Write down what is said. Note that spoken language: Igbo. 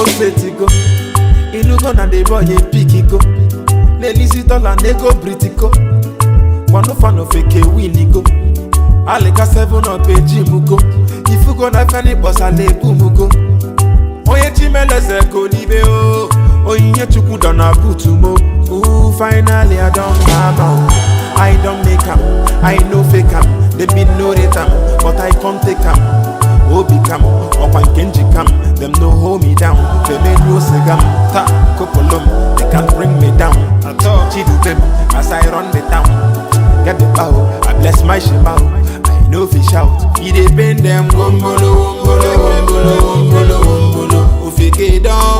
go straight go. Inugo na the boy a pick go. Nelisi tola nego britico. One no fan of fake winnie go. Aleka 7 up a jimugo. If you go na fani boss ale bumugo. Oye chimele se ko libe o. Oye chuku dona butumo. Ooh, finally I don't have am. I don't make am. I no fake am. They be no rate am, but I can't take am. Obi cam, or one Kenji cam. Them no hold me down. They made no segam. Ta kopolum, they can't bring me down. I talk chidu them as I run the town. Get the bow, I bless my shemao. I know fish out. He dey bend them wombolo, wombolo, wombolo, wombolo, wombolo. Ufike down.